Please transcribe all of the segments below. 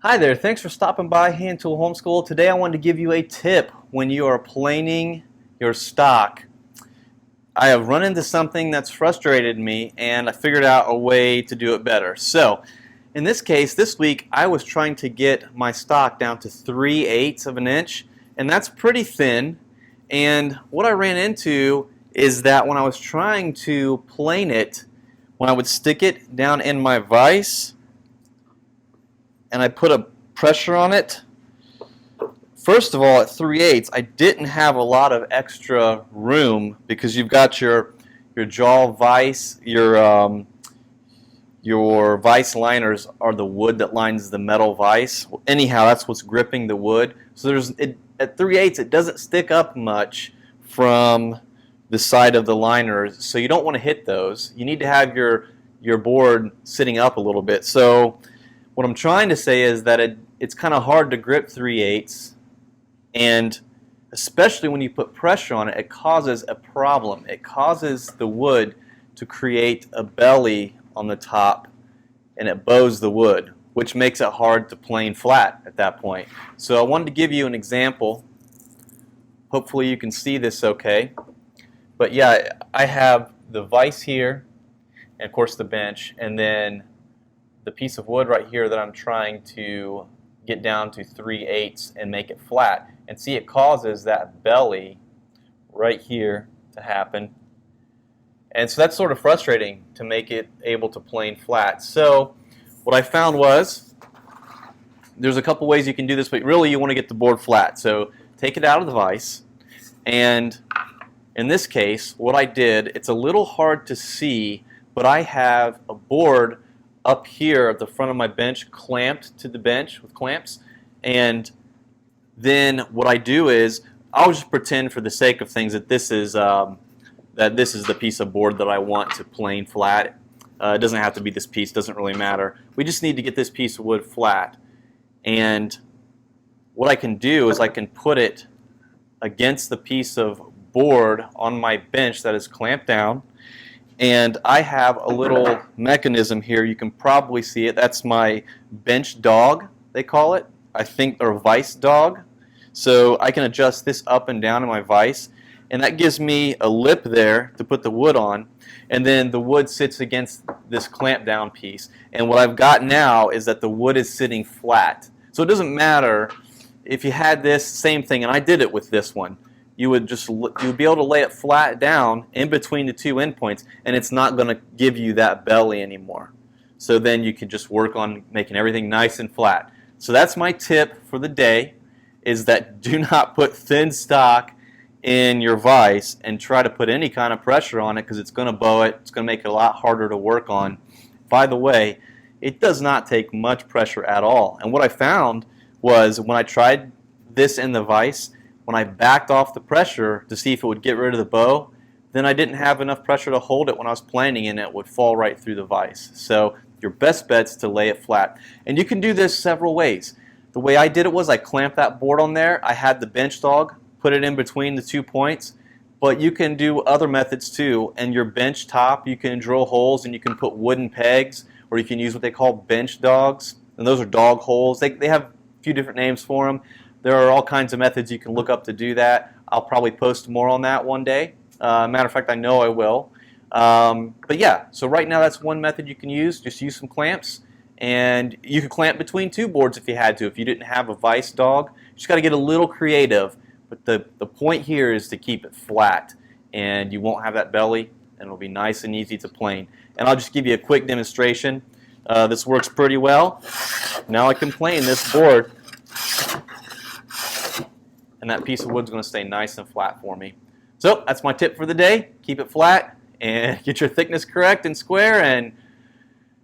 Hi there, thanks for stopping by Hand Tool Homeschool. Today I wanted to give you a tip when you are planing your stock. I have run into something that's frustrated me and I figured out a way to do it better. So in this case, this week I was trying to get my stock down to 3/8 of an inch, and that's pretty thin. And what I ran into is that when I was trying to plane it, when I would stick it down in my vise and I put a pressure on it, first of all, at 3/8 I didn't have a lot of extra room because you've got your jaw vise, your vise liners are the wood that lines the metal vise. Anyhow, that's what's gripping the wood. So at 3/8 it doesn't stick up much from the side of the liners, so you don't want to hit those. You need to have your board sitting up a little bit. So what I'm trying to say is that it's kind of hard to grip 3/8, and especially when you put pressure on it, it causes a problem. It causes the wood to create a belly on the top, and it bows the wood, which makes it hard to plane flat at that point. So I wanted to give you an example. Hopefully you can see this okay. But yeah, I have the vise here, and of course the bench, and then the piece of wood right here that I'm trying to get down to 3/8 and make it flat. And see, it causes that belly right here to happen. And so that's sort of frustrating to make it able to plane flat. So what I found was there's a couple ways you can do this, but really you want to get the board flat. So take it out of the vise, and in this case what I did, it's a little hard to see, but I have a board up here at the front of my bench clamped to the bench with clamps, and then what I do is I'll just pretend for the sake of things that this is the piece of board that I want to plane flat. It doesn't have to be this piece, doesn't really matter. We just need to get this piece of wood flat, and what I can do is I can put it against the piece of board on my bench that is clamped down. And I have a little mechanism here. You can probably see it. That's my bench dog, they call it. I think, or vise dog. So I can adjust this up and down in my vise, and that gives me a lip there to put the wood on, and then the wood sits against this clamp down piece. And what I've got now is that the wood is sitting flat. So it doesn't matter if you had this same thing, and I did it with this one. You would be able to lay it flat down in between the two endpoints, and it's not going to give you that belly anymore. So then you can just work on making everything nice and flat. So that's my tip for the day, is that do not put thin stock in your vise and try to put any kind of pressure on it, because it's going to bow it. It's going to make it a lot harder to work on. By the way, it does not take much pressure at all. And what I found was when I tried this in the vise, when I backed off the pressure to see if it would get rid of the bow, then I didn't have enough pressure to hold it when I was planing, and it would fall right through the vise. So your best bet's to lay it flat. And you can do this several ways. The way I did it was I clamped that board on there. I had the bench dog, put it in between the 2 points. But you can do other methods too. And your bench top, you can drill holes and you can put wooden pegs, or you can use what they call bench dogs. And those are dog holes. They have a few different names for them. There are all kinds of methods you can look up to do that. I'll probably post more on that one day. Matter of fact, I know I will. But yeah, so right now that's one method you can use. Just use some clamps, and you could clamp between two boards if you had to, if you didn't have a vise dog. You just got to get a little creative. But the point here is to keep it flat, and you won't have that belly, and it'll be nice and easy to plane. And I'll just give you a quick demonstration. This works pretty well. Now I can plane this board, and that piece of wood is going to stay nice and flat for me. So that's my tip for the day. Keep it flat and get your thickness correct and square, and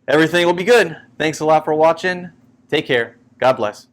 everything will be good. Thanks a lot for watching. Take care. God bless.